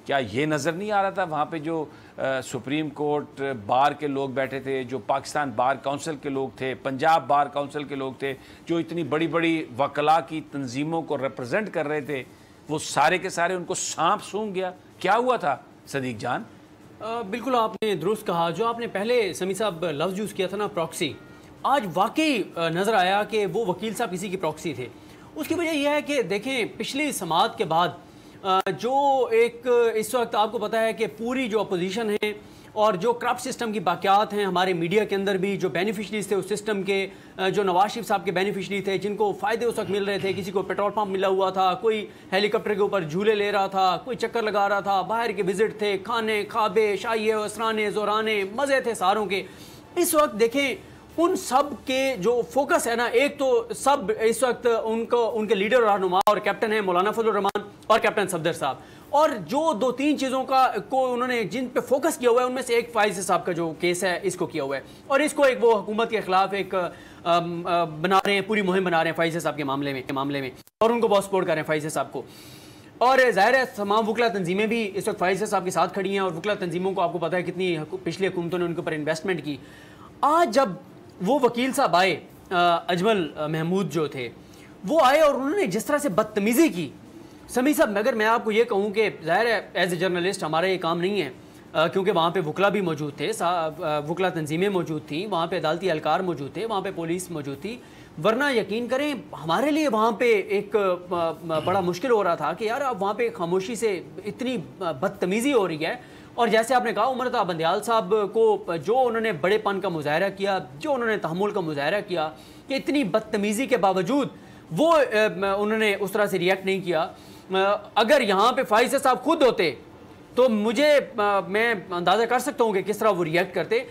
کیا یہ نظر نہیں آ رہا تھا وہاں پہ جو سپریم کورٹ بار کے لوگ بیٹھے تھے، جو پاکستان بار کونسل کے لوگ تھے، پنجاب بار کونسل کے لوگ تھے، جو اتنی بڑی بڑی وکلاء کی تنظیموں کو ریپرزینٹ کر رہے تھے، وہ سارے کے سارے ان کو سانپ سونگھ گیا؟ کیا ہوا تھا صدیق جان؟ بالکل آپ نے درست کہا. جو آپ نے پہلے سمی صاحب لفظ یوز کیا تھا نا پراکسی، آج واقعی نظر آیا کہ وہ وکیل صاحب کسی کی پراکسی تھے. اس کی وجہ یہ ہے کہ دیکھیں پچھلی سماعت کے بعد جو ایک اس وقت آپ کو پتہ ہے کہ پوری جو اپوزیشن ہے اور جو کرپٹ سسٹم کی باقیات ہیں ہمارے میڈیا کے اندر بھی، جو بینیفیشریز تھے اس سسٹم کے، جو نواز شریف صاحب کے بینیفیشری تھے جن کو فائدے اس وقت مل رہے تھے، کسی کو پیٹرول پمپ ملا ہوا تھا، کوئی ہیلی کاپٹر کے اوپر جھولے لے رہا تھا، کوئی چکر لگا رہا تھا، باہر کے وزٹ تھے، کھانے کھابے شائیے اسرانے زورانے مزے تھے ساروں کے. اس وقت دیکھیں ان سب کے جو فوکس ہے نا، ایک تو سب اس وقت ان کے لیڈر اور رہنما اور کیپٹن ہیں مولانا فضل الرحمان اور کیپٹن صفدر صاحب، اور جو دو تین چیزوں کو انہوں نے جن پہ فوکس کیا ہوا ہے ان میں سے ایک فائز صاحب کا جو کیس ہے اس کو کیا ہوا ہے، اور اس کو ایک وہ حکومت کے خلاف ایک بنا رہے ہیں، پوری مہم بنا رہے ہیں فائز صاحب کے معاملے میں اور ان کو بہت سپورٹ کر رہے ہیں فائز صاحب کو. اور ظاہر ہے تمام وکلا تنظیمیں بھی اس وقت فائز صاحب کے ساتھ کھڑی ہیں، اور وکلا تنظیموں کو آپ کو پتہ ہے کتنی پچھلی حکومتوں نے ان کے اوپر انویسٹمنٹ کی. آج جب وہ وکیل صاحب آئے، اجمل محمود جو تھے وہ آئے اور انہوں نے جس طرح سے بدتمیزی کی، سمی صاحب اگر میں آپ کو یہ کہوں کہ ظاہر ہے ایز اے جرنلسٹ ہمارا یہ کام نہیں ہے کیونکہ وہاں پہ وکلا بھی موجود تھے، وکلا تنظیمیں موجود تھیں، وہاں پہ عدالتی اہلکار موجود تھے، وہاں پہ پولیس موجود تھی، ورنہ یقین کریں ہمارے لیے وہاں پہ ایک بڑا مشکل ہو رہا تھا کہ یار اب وہاں پہ خاموشی سے اتنی بدتمیزی ہو رہی ہے. اور جیسے آپ نے کہا عمر عطا بندیال صاحب کو جو انہوں نے بڑے پن کا مظاہرہ کیا، جو انہوں نے تحمل کا مظاہرہ کیا، کہ اتنی بدتمیزی کے باوجود وہ انہوں نے اس طرح سے ریئیکٹ نہیں کیا. اگر یہاں پہ فائز صاحب خود ہوتے تو میں اندازہ کر سکتا ہوں کہ کس طرح وہ ریئیکٹ کرتے.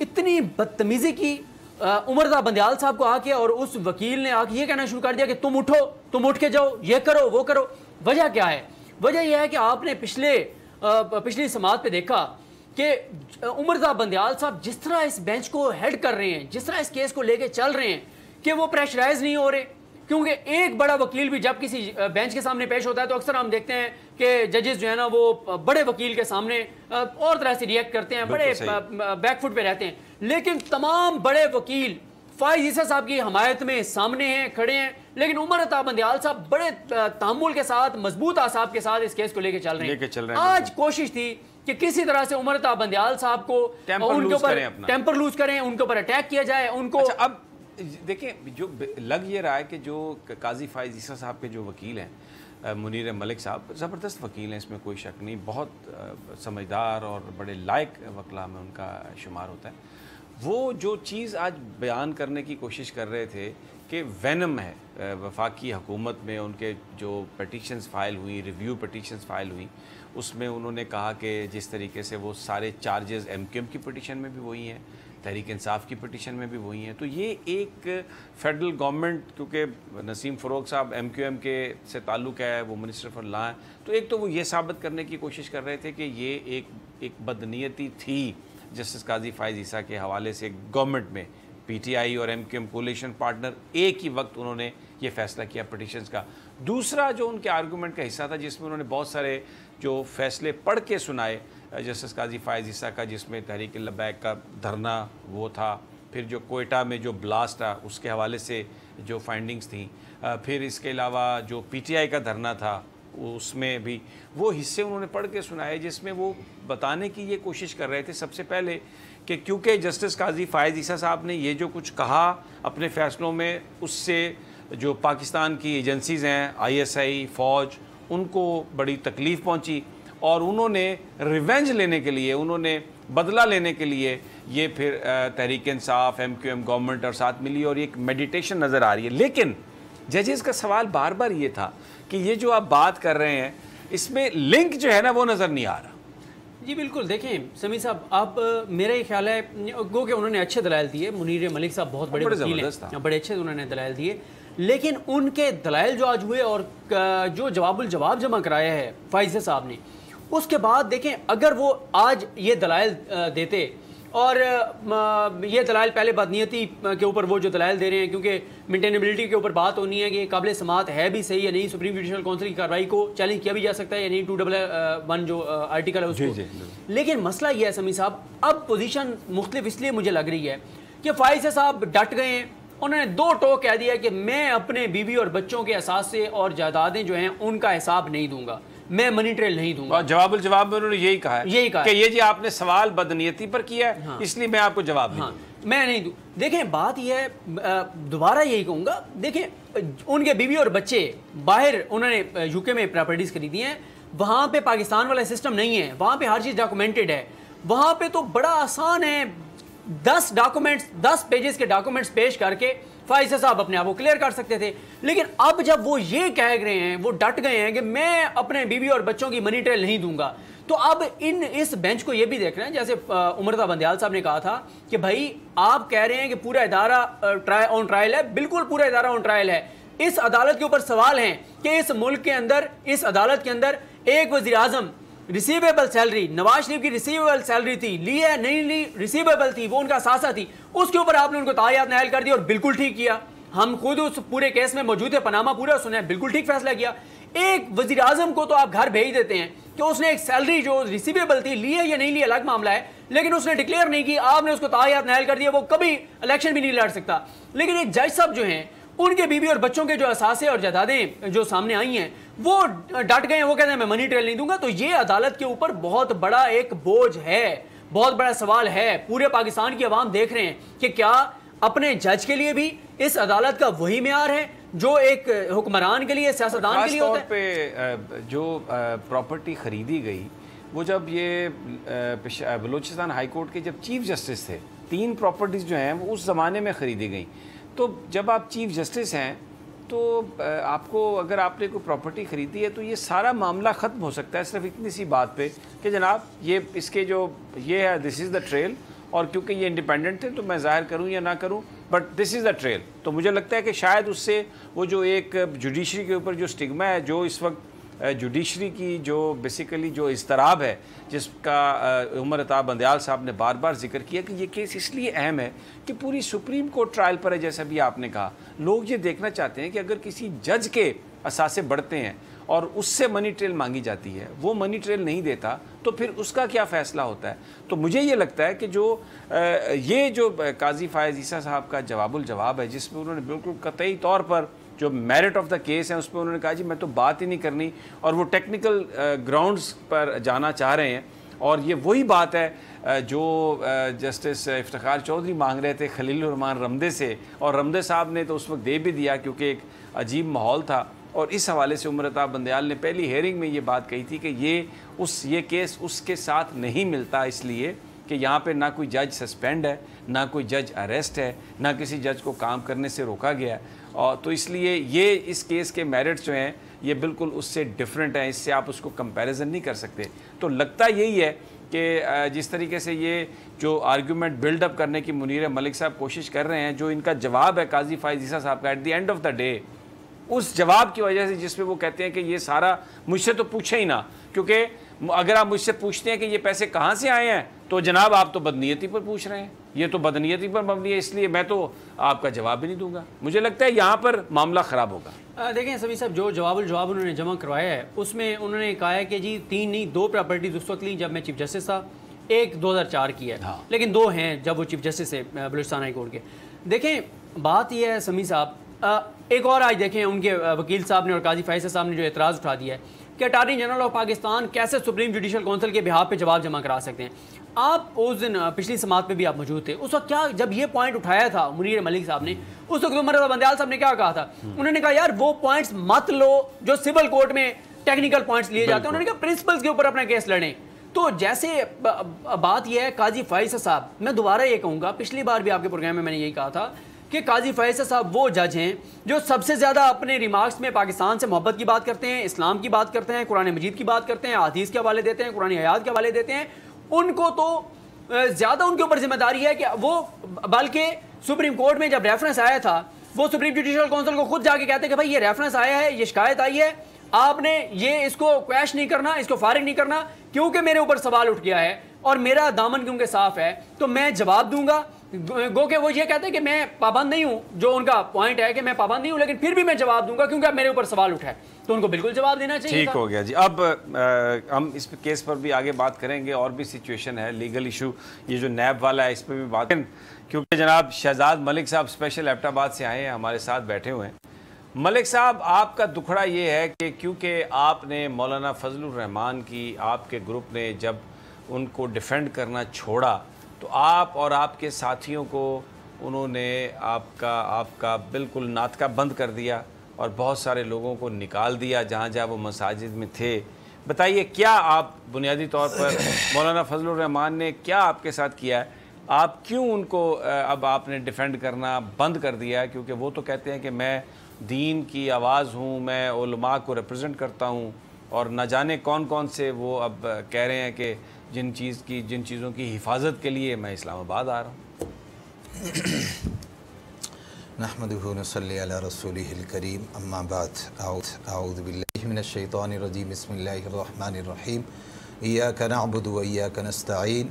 اتنی بدتمیزی کی عمر عطا بندیال صاحب کو آ کے، اور اس وکیل نے آ کے یہ کہنا شروع کر دیا کہ تم اٹھو، تم اٹھ کے جاؤ، یہ کرو وہ کرو. وجہ کیا ہے؟ وجہ یہ ہے کہ آپ نے پچھلی سماعت پہ دیکھا کہ عمر عطا بندیال صاحب جس طرح اس بینچ کو ہیڈ کر رہے ہیں، جس طرح اس کیس کو لے کے چل رہے ہیں، کہ وہ پریشرائز نہیں ہو رہے. کیونکہ ایک بڑا وکیل بھی جب کسی بینچ کے سامنے پیش ہوتا ہے تو اکثر ہم دیکھتے ہیں کہ ججز جو ہے نا وہ بڑے وکیل کے سامنے اور طرح سے ریئیکٹ کرتے ہیں، بڑے بیک فٹ پہ رہتے ہیں. لیکن تمام بڑے وکیل فائز عیسیٰ صاحب کی حمایت میں سامنے ہیں، کھڑے ہیں، لیکن عمر عطا بندیال صاحب بڑے تحمل کے ساتھ، مضبوط اعصاب کے ساتھ اس کیس کو لے کے چل رہے ہیں. آج کوشش تھی کہ کسی طرح سے عمر عطا بندیال صاحب کو ان کے اوپر ٹیمپر لوز کریں، ان کے اوپر اٹیک کیا جائے، ان کو. اب دیکھیں جو لگ یہ رہا ہے کہ جو قاضی فائز عیسیٰ صاحب کے جو وکیل ہیں منیر ملک صاحب، زبردست وکیل ہیں، اس میں کوئی شک نہیں، بہت سمجھدار اور بڑے لائق وکلاء میں ان کا شمار ہوتا ہے. وہ جو چیز آج بیان کرنے کی کوشش کر رہے تھے کہ وینم ہے وفاقی حکومت میں، ان کے جو پٹیشنز فائل ہوئی، ریویو پٹیشنز فائل ہوئی، اس میں انہوں نے کہا کہ جس طریقے سے وہ سارے چارجز ایم کیو ایم کی پٹیشن میں بھی وہی ہیں، تحریک انصاف کی پٹیشن میں بھی وہی ہیں. تو یہ ایک فیڈرل گورنمنٹ، کیونکہ نسیم فروغ صاحب ایم کیو ایم کے سے تعلق ہے، وہ منسٹر فار لا ہیں، تو ایک تو وہ یہ ثابت کرنے کی کوشش کر رہے تھے کہ یہ ایک بدنیتی تھی جسٹس قاضی فائز عیسیٰ کے حوالے سے گورنمنٹ میں. پی ٹی آئی اور MQM coalition partner ایک ہی وقت انہوں نے یہ فیصلہ کیا پٹیشنز کا. دوسرا جو ان کے آرگومنٹ کا حصہ تھا، جس میں انہوں نے بہت سارے جو فیصلے پڑھ کے سنائے جسٹس قاضی فائز عیسیٰ کا، جس میں تحریک لبیک کا دھرنا وہ تھا، پھر جو کوئٹہ میں جو بلاسٹ تھا اس کے حوالے سے جو فائنڈنگز تھیں، پھر اس کے علاوہ جو پی ٹی آئی کا دھرنا تھا اس میں بھی وہ حصے انہوں نے پڑھ کے سنائے، جس میں وہ بتانے کی یہ کوشش کر رہے تھے سب سے پہلے کہ کیونکہ جسٹس قاضی فائز عیسیٰ صاحب نے یہ جو کچھ کہا اپنے فیصلوں میں، اس سے جو پاکستان کی ایجنسیز ہیں، آئی ایس آئی، فوج، ان کو بڑی تکلیف پہنچی، اور انہوں نے ریونج لینے کے لیے، انہوں نے بدلہ لینے کے لیے یہ پھر Tehreek Insaf, M Q M government اور ساتھ ملی، اور ایک میڈیٹیشن نظر آ رہی ہے. لیکن ججز کا سوال بار بار یہ تھا کہ یہ جو آپ بات کر رہے ہیں اس میں لنک جو ہے نا وہ نظر نہیں آ رہا. جی بالکل، دیکھیں سمی صاحب، آپ میرا یہ خیال ہے گو کہ انہوں نے اچھے دلائل دیے، منیر ملک صاحب بہت بڑے وکیل ہیں، بڑے اچھے انہوں نے دلائل دیے، لیکن ان کے دلائل جو آج ہوئے اور جو جواب الجواب جمع کرایا ہے فائز صاحب نے، اس کے بعد دیکھیں اگر وہ آج یہ دلائل دیتے اور یہ دلائل پہلے بدنیتی کے اوپر وہ جو دلائل دے رہے ہیں، کیونکہ مینٹینیبلٹی کے اوپر بات ہونی ہے کہ قابل سماعت ہے بھی صحیح یا نہیں، سپریم جوڈیشل کونسل کی کارروائی کو چیلنج کیا بھی جا سکتا ہے یا نہیں، 211 جو آرٹیکل ہے اس کو. لیکن مسئلہ یہ ہے سمی صاحب، اب پوزیشن مختلف اس لیے مجھے لگ رہی ہے کہ فائز صاحب ڈٹ گئے ہیں. انہوں نے دو ٹوک کہہ دیا کہ میں اپنے بیوی اور بچوں کے اثاثے اور جائیدادیں جو ہیں ان کا حساب نہیں دوں گا، میں منی ٹریل نہیں دوں گا. جواب الجواب میں انہوں نے یہی کہا ہے کہ یہ جی آپ نے سوال بدنیتی پر کیا ہے، اس لیے میں آپ کو جواب نہیں دوں. میں نہیں دوں. دیکھیں بات یہ ہے، دوبارہ یہی کہوں گا، دیکھیں ان کے بیوی اور بچے باہر انہوں نے یو کے میں پراپرٹیز خریدی ہیں، وہاں پہ پاکستان والا سسٹم نہیں ہے، وہاں پہ ہر چیز ڈاکومنٹڈ ہے. وہاں پہ تو بڑا آسان ہے، 10 پیجز کے ڈاکومنٹس پیش کر کے فائز صاحب اپنے آپ کو کلیئر کر سکتے تھے. لیکن اب جب وہ یہ کہہ رہے ہیں، وہ ڈٹ گئے ہیں کہ میں اپنے بیوی اور بچوں کی منی ٹریل نہیں دوں گا، تو اب اس بینچ کو یہ بھی دیکھ رہے ہیں، جیسے عمر بندیال صاحب نے کہا تھا کہ بھائی آپ کہہ رہے ہیں کہ پورا ادارہ آن ٹرائل ہے. بالکل پورا ادارہ آن ٹرائل ہے. اس عدالت کے اوپر سوال ہیں کہ اس ملک کے اندر، اس عدالت کے اندر ایک وزیر اعظم ریسیویبل سیلری، نواز شریف کی ریسیویبل سیلری تھی، لی ہے نہیں لی، ریسیویبل تھی، وہ ان کا اثاثہ تھی، اس کے اوپر آپ نے ان کو تاحیات نائل کر دی اور بالکل ٹھیک کیا. ہم خود اس پورے کیس میں موجود ہے، پاناما پورا سنا ہے، بالکل ٹھیک فیصلہ کیا. ایک وزیر اعظم کو تو آپ گھر بھیج دیتے ہیں کہ اس نے ایک سیلری جو ریسیویبل تھی لی ہے یا نہیں لی الگ معاملہ ہے، لیکن اس نے ڈکلیئر نہیں کی، آپ نے اس کو تاحیات نائل کر دیا، وہ کبھی الیکشن بھی نہیں لڑ سکتا. لیکن ایک جج صاحب جو ہیں، ان کے بیوی اور بچوں کے جو اثاثے اور جائیدادیں جو سامنے آئی ہیں وہ ڈٹ گئے ہیں، وہ کہتے ہیں میں منی ٹریل نہیں دوں گا. تو یہ عدالت کے اوپر بہت بڑا ایک بوجھ ہے، بہت بڑا سوال ہے. پورے پاکستان کی عوام دیکھ رہے ہیں کہ کیا اپنے جج کے لیے بھی اس عدالت کا وہی معیار ہے جو ایک حکمران کے لیے، سیاستدان کے لیے ہوتا ہے. خاص طور پہ جو پراپرٹی خریدی گئی، وہ جب یہ بلوچستان ہائی کورٹ کے جب چیف جسٹس تھے، 3 پراپرٹیز جو ہیں وہ اس زمانے میں خریدی گئیں. تو جب آپ چیف جسٹس ہیں تو آپ کو، اگر آپ نے کوئی پراپرٹی خریدی ہے تو یہ سارا معاملہ ختم ہو سکتا ہے صرف اتنی سی بات پہ کہ جناب یہ اس کے جو یہ ہے، دس از دا ٹریل، اور کیونکہ یہ انڈیپینڈنٹ تھے تو میں ظاہر کروں یا نہ کروں، but this is the trail. تو مجھے لگتا ہے کہ شاید اس سے وہ جو ایک جوڈیشری کے اوپر جو سٹگما ہے، جو اس وقت جوڈیشری کی جو بیسیکلی جو اضطراب ہے، جس کا عمر بندیال صاحب نے بار بار ذکر کیا کہ یہ کیس اس لیے اہم ہے کہ پوری سپریم کورٹ ٹرائل پر ہے. جیسا بھی آپ نے کہا، لوگ یہ دیکھنا چاہتے ہیں کہ اگر کسی جج کے اثاثے بڑھتے ہیں اور اس سے منی ٹریل مانگی جاتی ہے، وہ منی ٹریل نہیں دیتا، تو پھر اس کا کیا فیصلہ ہوتا ہے. تو مجھے یہ لگتا ہے کہ یہ جو قاضی فائز عیسیٰ صاحب کا جواب الجواب ہے، جس میں انہوں نے بالکل قطعی طور پر جو میرٹ آف دا کیس ہے اس پہ انہوں نے کہا جی میں تو بات ہی نہیں کرنی، اور وہ ٹیکنیکل گراؤنڈز پر جانا چاہ رہے ہیں. اور یہ وہی بات ہے جو جسٹس افتخار چودھری مانگ رہے تھے خلیل الرحمان رمدے سے، اور رمدے صاحب نے تو اس وقت دے بھی دیا کیونکہ ایک عجیب ماحول تھا. اور اس حوالے سے عمر بندیال نے پہلی ہیئرنگ میں یہ بات کہی تھی کہ یہ کیس اس کے ساتھ نہیں ملتا، اس لیے کہ یہاں پہ نہ کوئی جج سسپینڈ ہے، نہ کوئی جج اریسٹ ہے، نہ کسی جج کو کام کرنے سے روکا گیا ہے. اور تو اس لیے یہ اس کیس کے میرٹس جو ہیں یہ بالکل اس سے ڈیفرنٹ ہیں، اس سے آپ اس کو کمپیریزن نہیں کر سکتے. تو لگتا یہی ہے کہ جس طریقے سے یہ جو آرگیومنٹ بلڈ اپ کرنے کی منیر ملک صاحب کوشش کر رہے ہیں، جو ان کا جواب ہے قاضی فائز عیسیٰ صاحب کا at the end of the day, اس جواب کی وجہ سے جس میں وہ کہتے ہیں کہ یہ سارا مجھ سے تو پوچھے ہی نہ، کیونکہ اگر آپ مجھ سے پوچھتے ہیں کہ یہ پیسے کہاں سے آئے ہیں تو جناب آپ تو بدنیتی پر پوچھ رہے ہیں، یہ تو بدنیتی پر مبنی ہے، اس لیے میں تو آپ کا جواب بھی نہیں دوں گا. مجھے لگتا ہے یہاں پر معاملہ خراب ہوگا. دیکھیں سمی صاحب، جو جواب الجواب انہوں نے جمع کروایا ہے اس میں انہوں نے کہا ہے کہ جی 3 نہیں 2 پراپرٹیز اس وقت لیں جب میں چیف جسٹس تھا، ایک 2004 کی ہے، لیکن 2 ہیں جب وہ چیف جسٹس ہے بلوچستان ہائی کورٹ کے. دیکھیں بات یہ ہے سمی صاحب، ایک اور آج دیکھیں ان کے وکیل صاحب نے اور قاضی فائز صاحب نے جو اعتراض اٹھا دیا ہے کہ اٹارنی جنرل آف پاکستان کیسے سپریم جوڈیشل کونسل کے بہاف پہ جواب جمع کرا سکتے ہیں. آپ اس دن پچھلی سماعت پہ بھی آپ موجود تھے، اس وقت کیا جب یہ پوائنٹ اٹھایا تھا منیر ملک صاحب نے، اس وقت عمر بندیال صاحب نے کیا کہا تھا؟ انہوں نے کہا یار وہ پوائنٹس مت لو جو سول کورٹ میں ٹیکنیکل پوائنٹس لیے جاتے ہیں، انہوں نے کہا پرنسپلز کے اوپر اپنا کیس لڑیں. تو جیسے بات یہ ہے قاضی فائز صاحب، میں دوبارہ یہ کہوں گا، پچھلی بار بھی آپ کے پروگرام میں میں نے یہی کہا تھا کہ قاضی فائز صاحب وہ جج ہیں جو سب سے زیادہ اپنے ریمارکس میں پاکستان سے محبت کی بات کرتے ہیں، اسلام کی بات کرتے ہیں، قرآن مجید کی بات کرتے ہیں، احادیث کے حوالے دیتے ہیں، قرآن آیات کے حوالے دیتے ہیں. ان کو تو زیادہ ان کے اوپر ذمہ داری ہے کہ وہ، بلکہ سپریم کورٹ میں جب ریفرنس آیا تھا وہ سپریم جوڈیشل کونسل کو خود جا کے کہتے ہیں کہ بھائی یہ ریفرنس آیا ہے، یہ شکایت آئی ہے، آپ نے یہ اس کو کویش نہیں کرنا, اس کو فارغ نہیں کرنا, کیونکہ میرے اوپر سوال اٹھ گیا ہے اور میرا دامن کیونکہ صاف ہے تو میں جواب دوں گا. گو کہ وہ یہ کہتے ہیں کہ میں پابند نہیں ہوں, جو ان کا پوائنٹ ہے کہ میں پابند نہیں ہوں, لیکن پھر بھی میں جواب دوں گا کیونکہ اب میرے اوپر سوال اٹھا ہے, تو ان کو بالکل جواب دینا چاہیے. ٹھیک ہو گیا جی. اب ہم اس کیس پر بھی آگے بات کریں گے, اور بھی سچویشن ہے لیگل ایشو, یہ جو نیب والا ہے اس پہ بھی بات کریں, کیونکہ جناب شہزاد ملک صاحب اسپیشل ایبٹ آباد سے آئے ہیں, ہمارے ساتھ بیٹھے ہوئے ہیں. ملک صاحب, آپ کا دکھڑا یہ ہے کہ کیونکہ آپ نے مولانا فضل الرحمان کی, آپ کے گروپ نے جب ان کو ڈیفینڈ کرنا چھوڑا تو آپ اور آپ کے ساتھیوں کو انہوں نے آپ کا بالکل ناطقہ بند کر دیا اور بہت سارے لوگوں کو نکال دیا جہاں جہاں وہ مساجد میں تھے. بتائیے کیا آپ بنیادی طور پر مولانا فضل الرحمان نے کیا آپ کے ساتھ کیا ہے, آپ کیوں ان کو اب آپ نے ڈیفینڈ کرنا بند کر دیا ہے؟ کیونکہ وہ تو کہتے ہیں کہ میں دین کی آواز ہوں, میں علماء کو ریپرزینٹ کرتا ہوں, اور نہ جانے کون کون سے وہ اب کہہ رہے ہیں کہ جن چیزوں کی حفاظت کے لیے میں اسلام آباد آ رہا ہوں. نحمدہ و نصلی علی رسولہ الکریم, اما بعد, اعوذ باللہ من الشیطان الرجیم, بسم اللہ الرحمن الرحیم, ایاک نعبد و ایاک نستعین,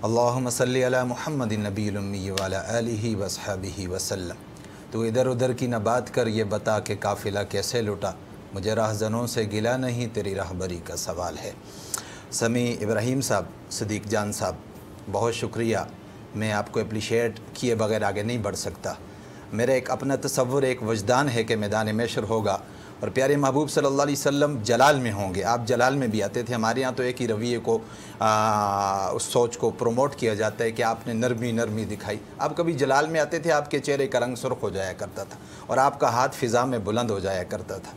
اللہم صلی علی محمد النبی الامی وعلی آلہ واصحابہ وسلم. تو ادھر ادھر کی نہ بات کر, یہ بتا کہ قافلہ کیسے لٹا, مجھے راہزنوں سے گلا نہیں, تیری راہبری کا سوال ہے. سمی ابراہیم صاحب, صدیق جان صاحب, بہت شکریہ. میں آپ کو اپریشیٹ کیے بغیر آگے نہیں بڑھ سکتا. میرا ایک اپنا تصور, ایک وجدان ہے کہ میدان محشر ہوگا اور پیارے محبوب صلی اللہ علیہ وسلم جلال میں ہوں گے. آپ جلال میں بھی آتے تھے, ہمارے ہاں تو ایک ہی رویے کو اس سوچ کو پروموٹ کیا جاتا ہے کہ آپ نے نرمی دکھائی. آپ کبھی جلال میں آتے تھے, آپ کے چہرے کا رنگ سرخ ہو جایا کرتا تھا اور آپ کا ہاتھ فضا میں بلند ہو جایا کرتا تھا.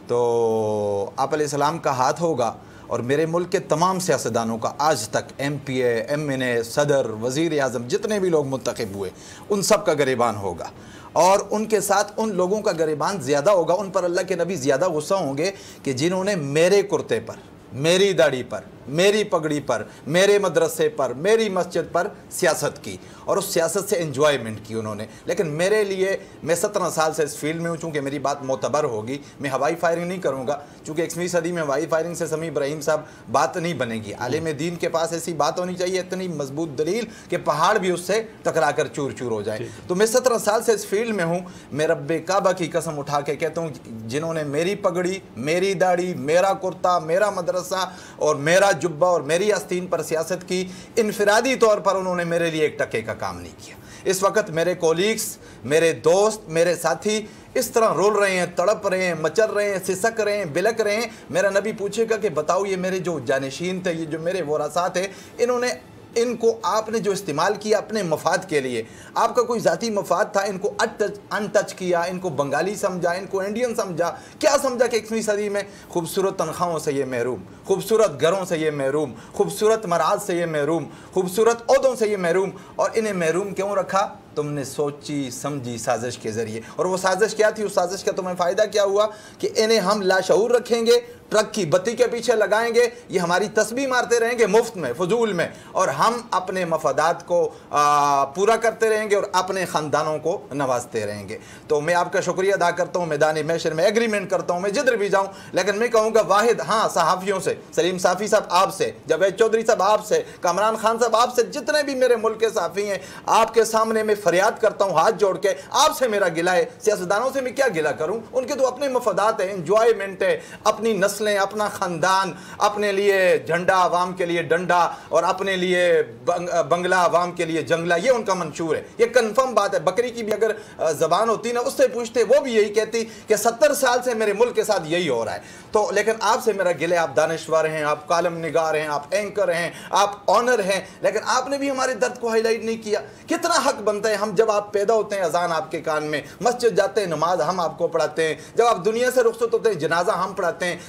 تو آپ علیہ السلام کا ہاتھ ہوگا اور میرے ملک کے تمام سیاستدانوں کا آج تک, ایم پی اے, ایم این اے, صدر, وزیر اعظم, جتنے بھی لوگ منتخب ہوئے ان سب کا گریبان ہوگا, اور ان کے ساتھ ان لوگوں کا گریبان زیادہ ہوگا. ان پر اللہ کے نبی زیادہ غصہ ہوں گے کہ جنہوں نے میرے کرتے پر, میری داڑھی پر, میری پگڑی پر, میرے مدرسے پر, میری مسجد پر سیاست کی, اور اس سیاست سے انجوائمنٹ کی انہوں نے. لیکن میرے لیے, میں 17 سال سے اس فیلڈ میں ہوں, چونکہ میری بات معتبر ہوگی, میں ہوائی فائرنگ نہیں کروں گا, چونکہ 21ویں صدی میں ہوائی فائرنگ سے سمی ابراہیم صاحب بات نہیں بنے گی. عالم دین کے پاس ایسی بات ہونی چاہیے, اتنی مضبوط دلیل کہ پہاڑ بھی اس سے ٹکرا کر چور چور ہو جائے. تو میں 17 سال سے اس فیلڈ میں ہوں. میں رب کعبہ کی قسم اٹھا کے کہتا ہوں, جنہوں نے میری پگڑی, میری داڑھی, میرا کرتا, میرا مدرسہ اور میرا جبہ اور میری آستین پر سیاست کی, انفرادی طور پر انہوں نے میرے لیے ایک ٹکے کا کام نہیں کیا. اس وقت میرے کولیگز, میرے دوست, میرے ساتھی اس طرح رول رہے ہیں, تڑپ رہے ہیں, مچر رہے ہیں, سسک رہے ہیں, بلک رہے ہیں. میرا نبی پوچھے گا کہ بتاؤ, یہ میرے جو جانشین تھے, یہ جو میرے ورثاء تھے, ان کو آپ نے جو استعمال کیا اپنے مفاد کے لیے, آپ کا کوئی ذاتی مفاد تھا, ان کو ان ٹچ کیا, ان کو بنگالی سمجھا, ان کو انڈین سمجھا, کیا سمجھا کہ 21ویں صدی میں خوبصورت تنخواہوں سے یہ محروم, خوبصورت گھروں سے یہ محروم, خوبصورت مراز سے یہ محروم, خوبصورت عہدوں سے یہ محروم, اور انہیں محروم کیوں رکھا؟ تم نے سوچی سمجھی سازش کے ذریعے. اور وہ سازش کیا تھی؟ اس سازش کا تمہیں فائدہ کیا ہوا کہ انہیں ہم لاشعور رکھیں گے, ٹرک کی بتی کے پیچھے لگائیں گے, یہ ہماری تسبیح مارتے رہیں گے مفت میں, فضول میں, اور ہم اپنے مفادات کو پورا کرتے رہیں گے اور اپنے خاندانوں کو نوازتے رہیں گے. تو میں آپ کا شکریہ ادا کرتا ہوں, میدان محشر میں ایگریمنٹ کرتا ہوں, میں جدھر بھی جاؤں. لیکن میں کہوں گا واحد, ہاں, صحافیوں سے, سلیم صافی صاحب آپ سے, جاوید چودھری صاحب آپ سے, کامران خان صاحب آپ سے, جتنے بھی میرے ملک کے صحافی ہیں, آپ کے سامنے میں فریاد کرتا ہوں ہاتھ جوڑ کے, آپ سے میرا گلہ ہے. سیاستدانوں سے میں کیا گلہ کروں؟ ان کے تو اپنے مفادات ہیں, انجوائمنٹ ہے, اپنی نسلیں, اپنا خاندان, اپنے لیے جھنڈا, عوام کے لیے ڈنڈا, اور اپنے لیے بنگلہ, عوام کے لیے جنگلہ, یہ ان کا منشور ہے. یہ کنفرم بات ہے. بکری کی بھی اگر زبان ہوتی نا, اس سے پوچھتے, وہ بھی یہی کہتی کہ 70 سال سے میرے ملک کے ساتھ یہی ہو رہا ہے. تو لیکن آپ سے میرا گلہ, آپ دانشور ہیں, آپ کالم نگار ہیں, آپ اینکر ہیں, آپ آنر ہیں, لیکن آپ نے بھی ہمارے درد کو ہائی لائٹ نہیں کیا. کتنا حق بنتا ہے, ہم جب آپ پیدا ہوتے ہیں اذان آپ کے کان میں, مسجد جاتے ہیں نماز ہم آپ کو پڑھاتے ہیں, جب آپ دنیا سے رخصت ہوتے ہیں جنازہ ہم پڑھاتے ہیں,